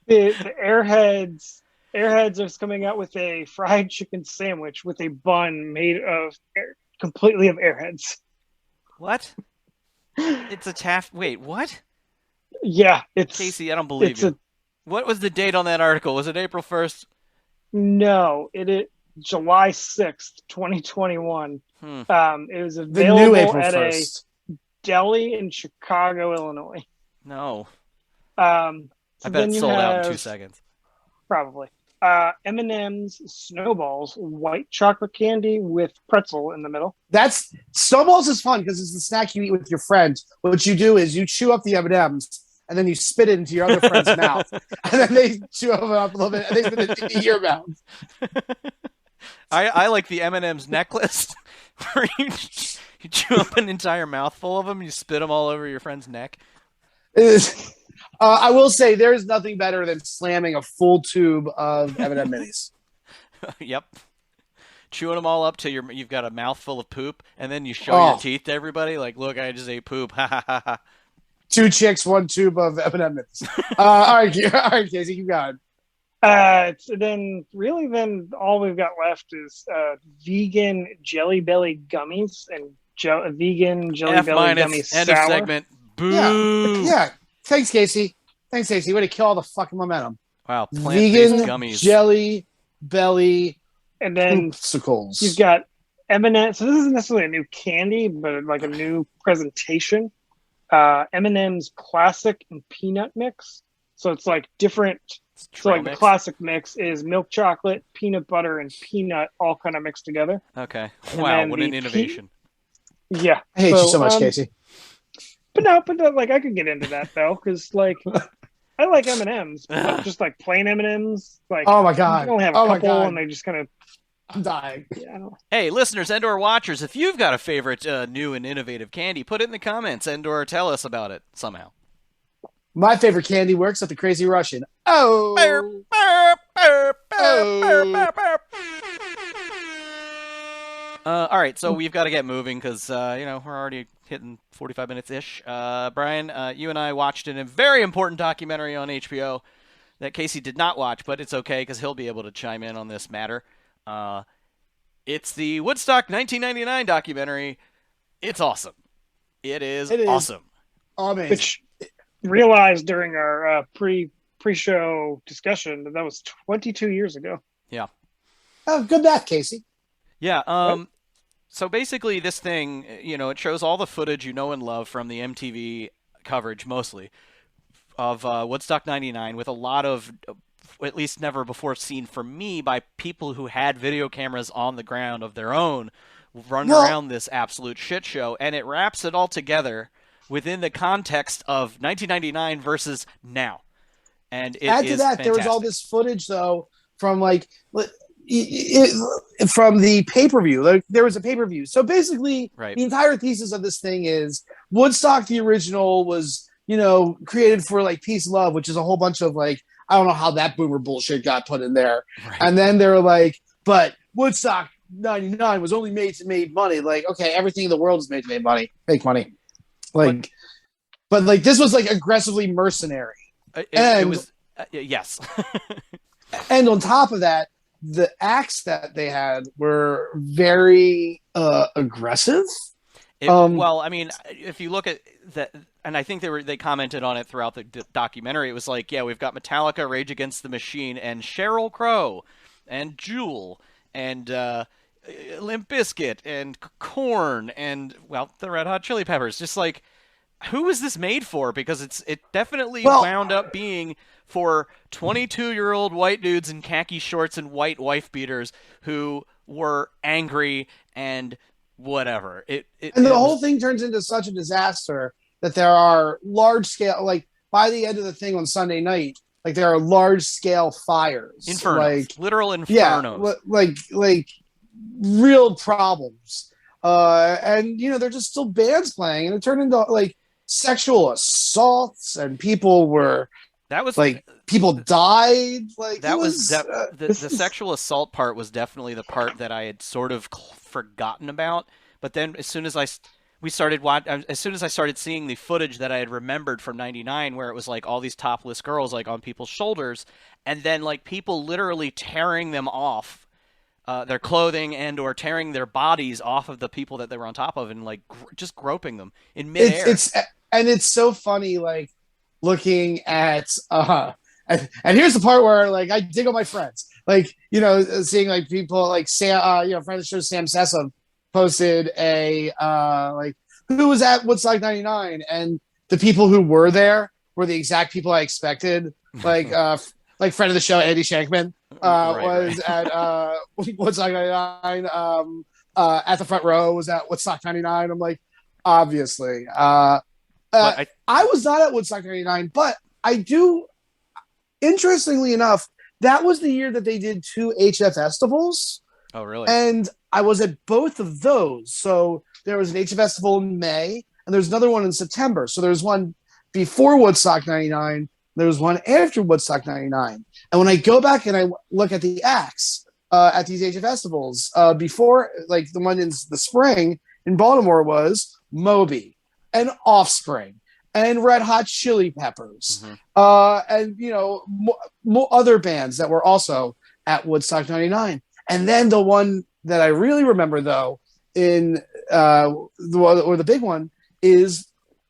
Yay! The Airheads are coming out with a fried chicken sandwich with a bun made of completely of Airheads. What? It's a Taft. Wait, what? Yeah, it's Casey. I don't believe you. What was the date on that article? Was it April 1st? No, it is July 6th, 2021. It was available the new April at 1st. a deli in Chicago, Illinois. No. I bet it sold out in 2 seconds. Probably. M&M's Snowballs, white chocolate candy with pretzel in the middle. Snowballs is fun because it's the snack you eat with your friends. What you do is you chew up the M&M's and then you spit it into your other friend's mouth, and then they chew it up a little bit and they spit it into your mouth. I like the M&M's necklace, where you chew up an entire mouthful of them, and you spit them all over your friend's neck. I will say there is nothing better than slamming a full tube of M&M minis. Yep. Chewing them all up till you've got a mouthful of poop, and then you show your teeth to everybody, like, look, I just ate poop. Ha ha ha ha. 2 chicks, 1 tube of M&M minis. All right, Casey, keep going. Then all we've got left is vegan Jelly Belly gummies and vegan Jelly Belly gummies End sour. of segment. Boo. Yeah. Thanks, Casey. Way to kill all the fucking momentum. Wow. Plant-based Vegan gummies. Jelly Belly and then poopsicles. You've got M&M. So this isn't necessarily a new candy, but like a new presentation. M&M's classic and peanut mix. So it's like different. So like the classic mix is milk chocolate, peanut butter, and peanut all kind of mixed together. Okay. Wow, what an innovation. Yeah. I hate you so much, Casey. But like I could get into that though, because like I like M&Ms, but just like plain M&Ms. Like, oh my god, you only have a couple, and they just kind of. I'm dying. Yeah, hey, listeners and/or watchers, if you've got a favorite new and innovative candy, put it in the comments and/or tell us about it somehow. My favorite candy works at the Crazy Russian. Oh. All right, so we've got to get moving because we're already hitting 45 minutes ish. Brian, you and I watched a very important documentary on HBO that Casey did not watch, but it's okay because he'll be able to chime in on this matter. It's the Woodstock 1999 documentary. It's awesome. It is awesome. Amazing. Which realized during our pre-show discussion that was 22 years ago. Yeah. Oh, good math, Casey. Yeah. So basically, this thing, it shows all the footage you know and love from the MTV coverage, mostly, of Woodstock 99, with a lot of, at least never before seen for me, by people who had video cameras on the ground of their own, running around this absolute shit show, and it wraps it all together within the context of 1999 versus now. And it add to that, fantastic. There was all this footage, though, from from the pay-per-view. Like, there was a pay-per-view. So basically, right. The entire thesis of this thing is Woodstock, the original, was, created for like peace and love, which is a whole bunch of like, I don't know how that boomer bullshit got put in there. Right. And then they were like, but Woodstock 99 was only made to make money. Like, okay, everything in the world is made to make money. Like, but like this was like aggressively mercenary. It was yes. And on top of that, the acts that they had were very aggressive. Well, I mean, if you look at that, and I think they commented on it throughout the documentary. It was like, yeah, we've got Metallica, Rage Against the Machine, and Sheryl Crow, and Jewel, and Limp Bizkit, and Korn, and the Red Hot Chili Peppers. Just like who is this made for? Because it definitely wound up being for 22-year-old white dudes in khaki shorts and white wife beaters who were angry and whatever. And the whole thing turns into such a disaster that there are large scale, like by the end of the thing on Sunday night, like there are large scale fires, infernos, like literal infernos, yeah, like real problems. And you know, they're just still bands playing, and it turned into like sexual assaults, and people were people died. Like that the sexual assault part was definitely the part that I had sort of forgotten about. But then as soon as I started seeing the footage that I had remembered from '99, where it was like all these topless girls like on people's shoulders, and then like people literally tearing them off, their clothing and or tearing their bodies off of the people that they were on top of, and like just groping them in midair. It's so funny, like looking at and here's the part where like I dig on my friends, like, you know, seeing like people like Sam, you know, friend of the show Sam Sessa posted a like who was at Woodstock '99, and the people who were there were the exact people I expected. Like friend of the show Andy Shankman was at Woodstock '99. At the front row was at Woodstock '99. I'm like, obviously. I was not at Woodstock '99, but I do. Interestingly enough, that was the year that they did 2 HF festivals. Oh, really? And I was at both of those. So there was an HF festival in May, and there's another one in September. So there's one before Woodstock '99. There was one after Woodstock '99. And when I go back and I look at the acts at these HF festivals, before, like the one in the spring in Baltimore was Moby and Offspring and Red Hot Chili Peppers, and, you know, more other bands that were also at Woodstock '99. And then the one that I really remember, though, in the big one is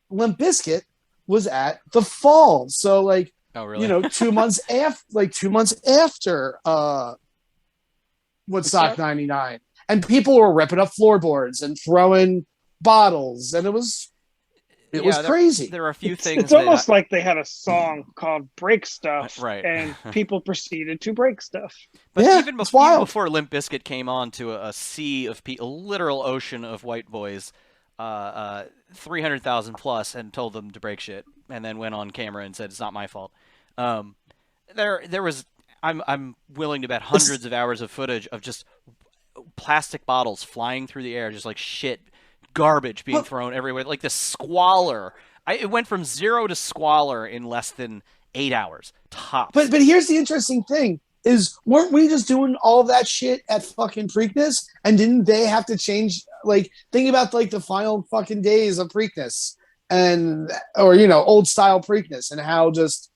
Limp Bizkit was at the Fall. So, like, oh, really? You know, 2 months after, 2 months after Woodstock '99, and people were ripping up floorboards and throwing bottles, and it was crazy. There are a few things. It's almost like they had a song called "Break Stuff," right? And people proceeded to break stuff. But even before Limp Bizkit came on to a sea of a literal ocean of white boys, 300,000 plus, and told them to break shit, and then went on camera and said it's not my fault. There was. I'm willing to bet hundreds of hours of footage of just plastic bottles flying through the air, just like shit. Garbage being thrown everywhere, like the squalor. It went from 0 to squalor in less than 8 hours tops. But here's the interesting thing: is weren't we just doing all of that shit at fucking Preakness, and didn't they have to change? Like, think about like the final fucking days of Preakness, or you know, old style Preakness, and how just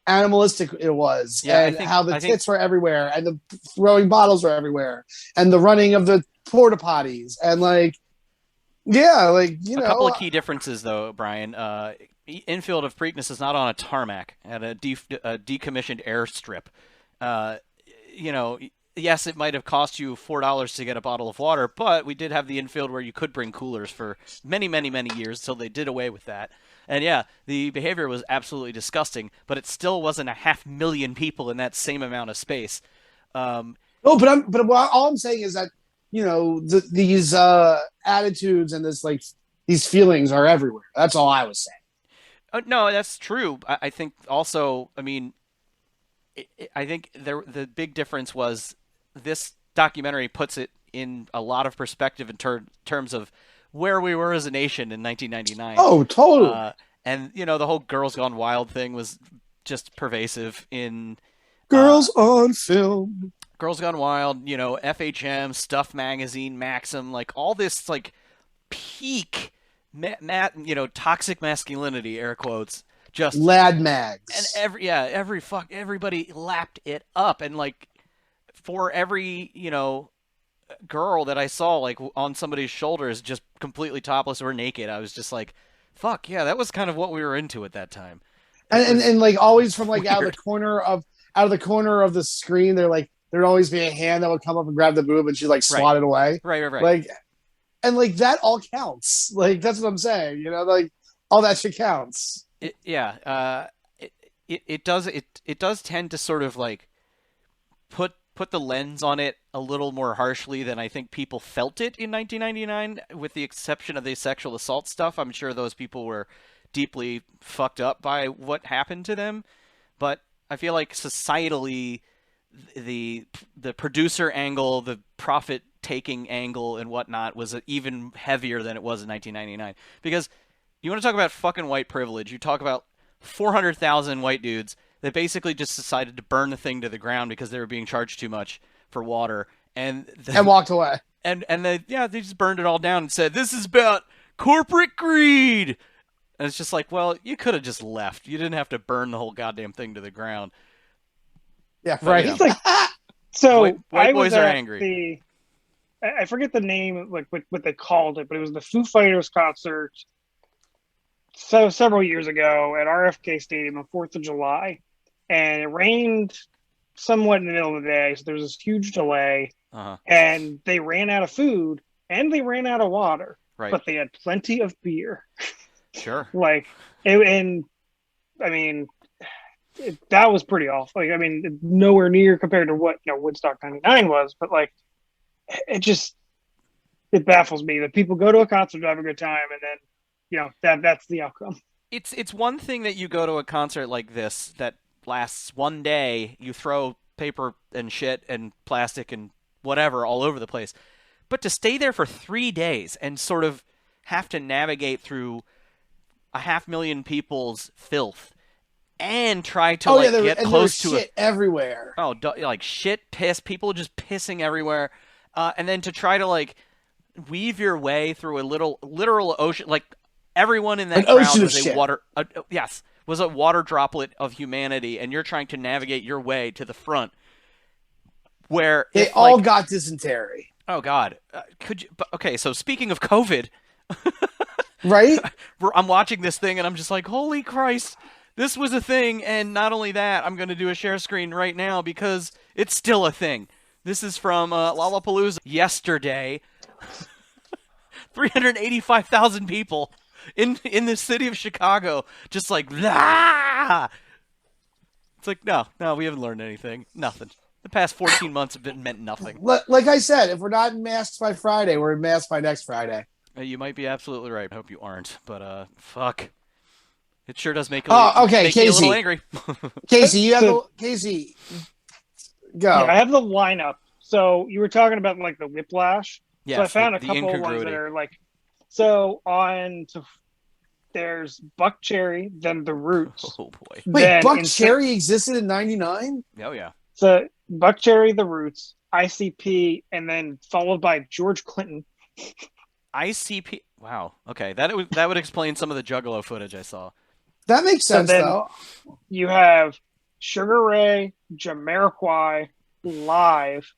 animalistic it was, and how the tits were everywhere, and the throwing bottles were everywhere, and the running of the porta potties, and like. Yeah, like, you know. A couple of key differences, though, Brian. Infield of Preakness is not on a tarmac at a decommissioned airstrip. You know, yes, it might have cost you $4 to get a bottle of water, but we did have the infield where you could bring coolers for many, many, many years until they did away with that. And yeah, the behavior was absolutely disgusting, but it still wasn't 500,000 people in that same amount of space. No, but all I'm saying is that, you know, these attitudes and these feelings are everywhere. That's all I was saying. No, that's true. I think also, I mean, I think the big difference was this documentary puts it in a lot of perspective in terms of where we were as a nation in 1999. Oh, totally. And, you know, the whole Girls Gone Wild thing was just pervasive in... Girls on Film. Girls Gone Wild, you know, FHM, Stuff Magazine, Maxim, like all this like peak, you know, toxic masculinity, air quotes, just lad mags, and everybody lapped it up, and like for every, you know, girl that I saw like on somebody's shoulders, just completely topless or naked, I was just like, fuck yeah, that was kind of what we were into at that time, and like always from like out of the corner of the screen, they're like. There'd always be a hand that would come up and grab the boob, and she'd like swat it away. Right. Like, and like that all counts. Like, that's what I'm saying. You know, like all that shit counts. It does tend to sort of like put the lens on it a little more harshly than I think people felt it in 1999, with the exception of the sexual assault stuff. I'm sure those people were deeply fucked up by what happened to them, but I feel like societally, the producer angle, the profit taking angle and whatnot was even heavier than it was in 1999. Because you want to talk about fucking white privilege, you talk about 400,000 white dudes that basically just decided to burn the thing to the ground because they were being charged too much for water, and walked away. And they just burned it all down and said, "This is about corporate greed." And it's just like, well, you could have just left. You didn't have to burn the whole goddamn thing to the ground. Yeah, right. But, like, so white boys are angry. I forget the name, like what they called it, but it was the Foo Fighters concert. So several years ago at RFK Stadium on 4th of July, and it rained somewhat in the middle of the day, so there was this huge delay, and they ran out of food and they ran out of water, but they had plenty of beer. Sure. That was pretty awful. Like, I mean, nowhere near compared to what Woodstock '99 was, but like, it baffles me that people go to a concert to have a good time, and then that's the outcome. It's one thing that you go to a concert like this that lasts one day, you throw paper and shit and plastic and whatever all over the place, but to stay there for 3 days and sort of have to navigate through 500,000 people's filth and try to get close to shit everywhere. Oh, like shit, piss, people just pissing everywhere, and then to try to like weave your way through a literal ocean, like everyone in that crowd was a water droplet of humanity, and you're trying to navigate your way to the front, where they all got dysentery. Oh God, could you? Okay, so speaking of COVID, right? I'm watching this thing and I'm just like, holy Christ, this was a thing, and not only that, I'm going to do a share screen right now because it's still a thing. This is from Lollapalooza yesterday. 385,000 people in the city of Chicago, just like, ah! It's like, no, we haven't learned anything. Nothing. The past 14 months have meant nothing. Like I said, if we're not in masks by Friday, we're in masks by next Friday. You might be absolutely right. I hope you aren't, but fuck. It sure does make, make me a little angry. Casey, Casey, go. Yeah, I have the lineup. So you were talking about like the whiplash. Yes, so I found a couple of ones that are like, there's Buck Cherry, then the Roots. Oh boy. Wait, Buck Cherry existed in '99? Oh yeah. So Buck Cherry, the Roots, ICP, and then followed by George Clinton. ICP. Wow. Okay, that would explain some of the Juggalo footage I saw. That makes sense, though. You have Sugar Ray, Jamiroquai, Live,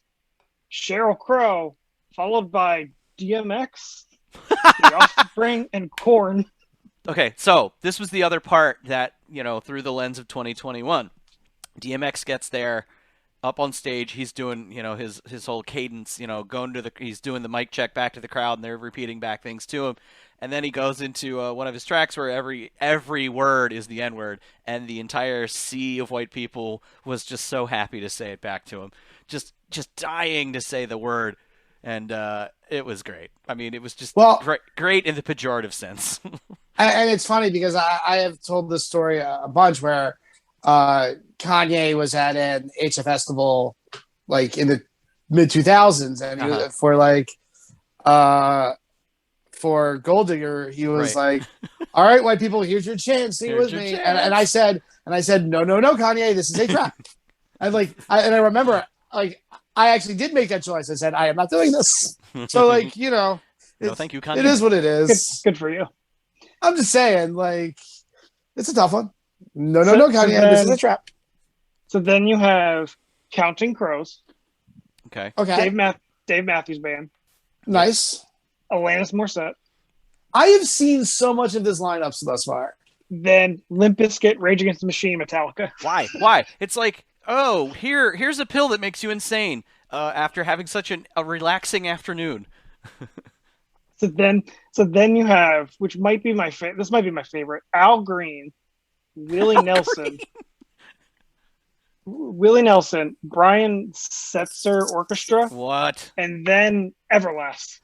Sheryl Crow, followed by DMX, The Offspring, and Korn. Okay, so this was the other part that, through the lens of 2021, DMX gets there, up on stage, he's doing, his whole cadence, he's doing the mic check back to the crowd, and they're repeating back things to him. And then he goes into one of his tracks where every word is the N-word, and the entire sea of white people was just so happy to say it back to him, just dying to say the word, and it was great. I mean, it was just great in the pejorative sense. And it's funny because I have told this story a bunch where Kanye was at an HF festival like in the mid 2000s, and he was for Gold Digger, he was like, "All right, white people, here's your chance, sing with me." And I said, "No, Kanye, this is a trap." I remember, I actually did make that choice. I said, "I am not doing this." So, no, thank you, Kanye. It is what it is. Good for you. I'm just saying, it's a tough one. No, Kanye, this is a trap. So then you have Counting Crows. Okay. Dave Matthews Band. Nice. Alanis Morissette. I have seen so much of this lineup thus far. Then Limp Bizkit, Rage Against the Machine, Metallica. Why? It's like, oh, here's a pill that makes you insane after having such a relaxing afternoon. So then you have, which might be my favorite. This might be my favorite. Al Green, Willie Nelson, Brian Setzer Orchestra. What? And then Everlast.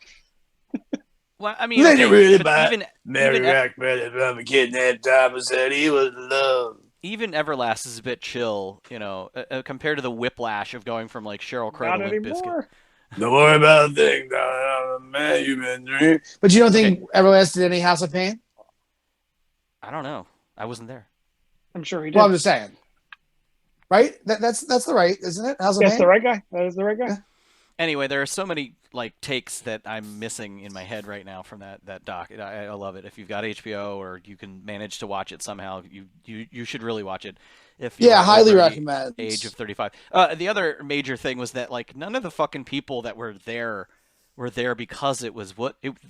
Well, I mean, Then okay, you really but bad. Mary Rockman from a kidnapped Tom said he was in love. Even Everlast is a bit chill, you know, compared to the whiplash of going from like Cheryl Crow Not to Limp anymore. Bizkit. Don't worry about a thing, man. You've been dreaming. But you don't think Everlast did any House of Pain? I don't know. I wasn't there. I'm sure he did. Well, I'm just saying. Right? That's the right, isn't it? House of Pain? That's the right guy. That is the right guy. Anyway, there are so many like takes that I'm missing in my head right now from that doc. I love it. If you've got HBO or you can manage to watch it somehow, you should really watch it. If you're highly over the recommend. Age of 35. The other major thing was that like none of the fucking people that were there because it was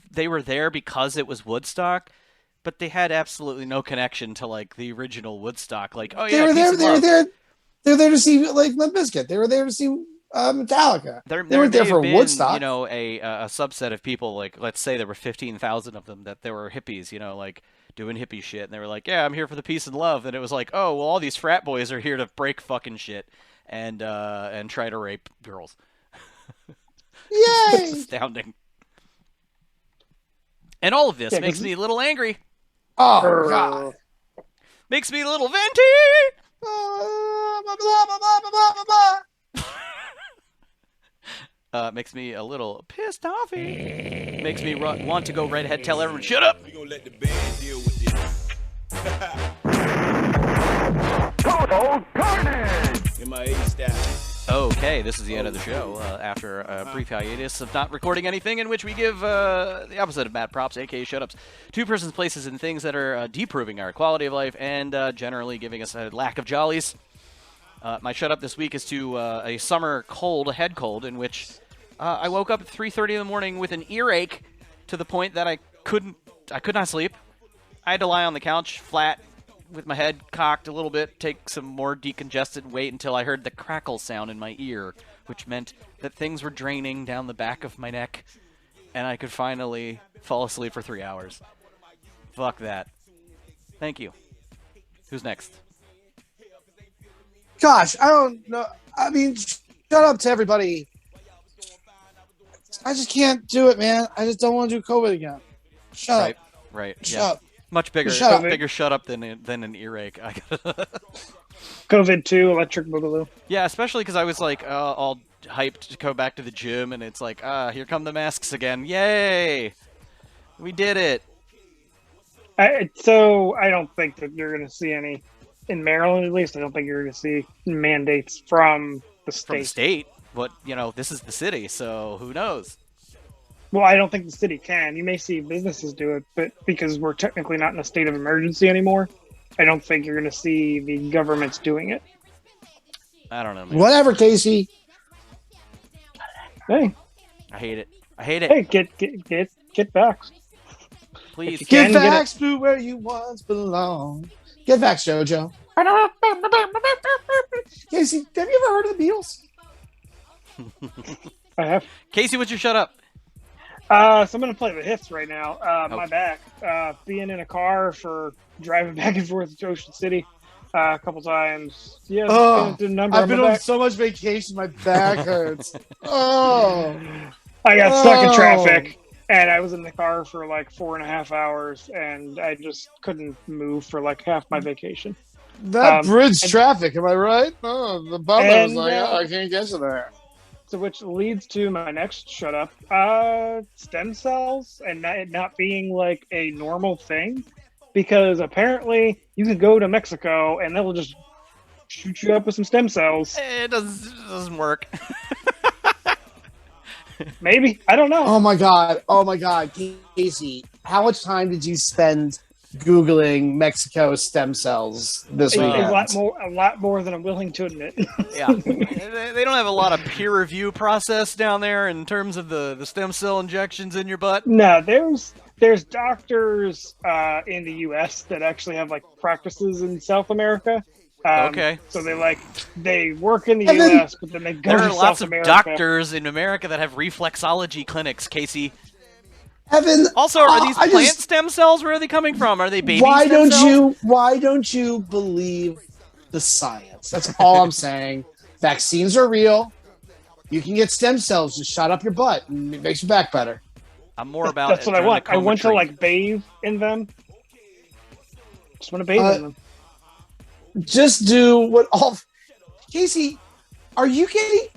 they were there because it was Woodstock, but they had absolutely no connection to like the original Woodstock. Like, oh yeah, they were there to see like Limp Bizkit. They were there to see Metallica. They weren't there for Woodstock. You know, a subset of people, like let's say there were 15,000 of them, that there were hippies, you know, like doing hippie shit, and they were like, yeah, I'm here for the peace and love, and it was like, oh, well, all these frat boys are here to break fucking shit and try to rape girls. Yay! It's astounding. And all of this makes me a little angry. Oh God! Makes me a little venti. Makes me a little pissed offy. Makes me want to go right ahead, tell everyone, shut up. We gonna let the band deal with this. Total carnage! In my 80s style. Okay, this is the end of the show. After a brief hiatus of not recording anything, in which we give the opposite of mad props, aka shut-ups, to persons, places, and things that are deproving our quality of life and generally giving us a lack of jollies. My shut-up this week is to a summer cold, a head cold, in which I woke up at 3:30 in the morning with an earache to the point that I could not sleep. I had to lie on the couch flat with my head cocked a little bit, take some more decongestant, wait until I heard the crackle sound in my ear, which meant that things were draining down the back of my neck, and I could finally fall asleep for 3 hours. Fuck that. Thank you. Who's next? Gosh, I don't know. I mean, shut up to everybody. I just can't do it, man. I just don't want to do COVID again. Shut up. Right. Shut Yeah. up. Much bigger, bigger shut up than an earache. COVID-2, electric boogaloo. Yeah, especially because I was like all hyped to go back to the gym, and it's like, here come the masks again. Yay! We did it. So I don't think that you're going to see any, in Maryland at least, I don't think you're going to see mandates from the state. From the state? But, you know, this is the city, so who knows? Well, I don't think the city can. You may see businesses do it, but because we're technically not in a state of emergency anymore, I don't think you're going to see the governments doing it. I don't know, man. Whatever, Casey. Hey. I hate it. I hate it. Hey, get vaxxed. Please. Get vaxxed to where you once belonged. Get vaxxed, JoJo. Casey, have you ever heard of the Beatles? I have. Casey, what's your shut up? So I'm going to play the hits right now. Okay. My back. Being in a car for driving back and forth to Ocean City a couple times. Yeah, I've been on so much vacation, my back hurts. I got stuck in traffic, and I was in the car for like 4.5 hours, and I just couldn't move for like half my vacation. That bridge traffic, am I right? Oh, the bummer was like, I can't get to there. So which leads to my next shut up, stem cells and it not being like a normal thing, because apparently you can go to Mexico and they'll just shoot you up with some stem cells. It doesn't work. Maybe. I don't know. Oh my God, Casey, how much time did you spend Googling Mexico stem cells this weekend? A lot more than I'm willing to admit. Yeah, they don't have a lot of peer review process down there in terms of the stem cell injections in your butt. No, there's doctors in the U.S. that actually have like practices in South America. Okay. So they work in the U.S., but then they go to South America. There are lots of doctors in America that have reflexology clinics, Casey. Evan. Also, are these plant stem cells? Where are they coming from? Are they baby stem cells? Why don't you believe the science? That's all I'm saying. Vaccines are real. You can get stem cells just shot up your butt, and it makes your back better. I'm more about. That's what I want. I want to like bathe in them. Just want to bathe in them. Just do what all. Casey, are you getting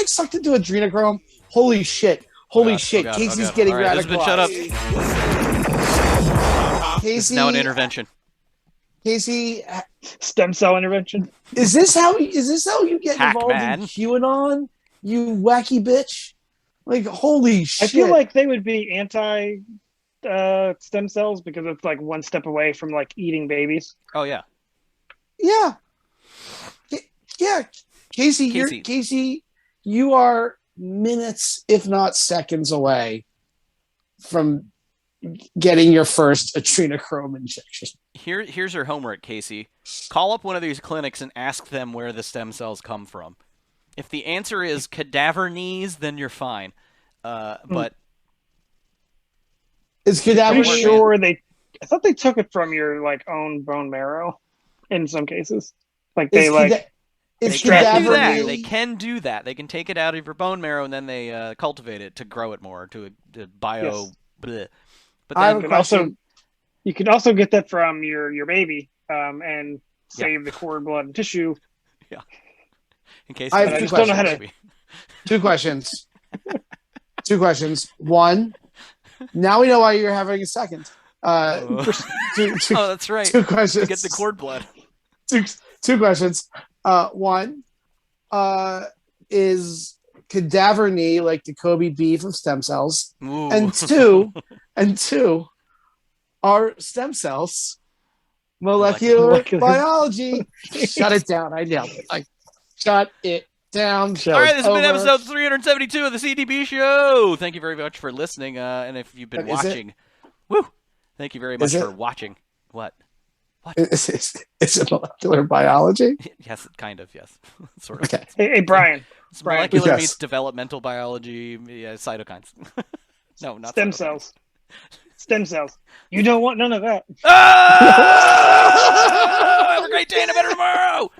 sucked into adrenochrome? Holy shit! Casey's getting radicalized. Shut up. Casey, it's now an intervention. Casey, stem cell intervention. Is this how you get involved in QAnon? You wacky bitch! Like holy shit! I feel like they would be anti stem cells because it's like one step away from like eating babies. Oh yeah. Yeah. Casey, you are minutes, if not seconds, away from getting your first adrenochrome injection. Here's your homework, Casey. Call up one of these clinics and ask them where the stem cells come from. If the answer is cadaver knees, then you're fine. But is cadaver? I'm sure I thought they took it from your like own bone marrow. In some cases, like they can do that. They can do that. They can take it out of your bone marrow and then they cultivate it to grow it more to a bio. Yes. Bleh. But then you can also get that from your baby and save the cord blood and tissue. Yeah. In case I just don't know how to. Two questions. One. Now we know why you're having a second. That's right. Two questions. To get the cord blood. Two questions. One, is cadaver knee like the Kobe beef of stem cells? Ooh. And two, are stem cells molecular biology? Shut it down. I nailed it. Shut it down. All right, this has been episode 372 of the CTB Show. Thank you very much for listening. And if you've been watching, thank you very much for watching. What? Is it molecular biology? Yes, kind of, yes. Sort of. Okay. Hey, Brian. Molecular meets developmental biology, cytokines. No, not stem cells. Stem cells. You don't want none of that. Oh! Have a great day and a better tomorrow!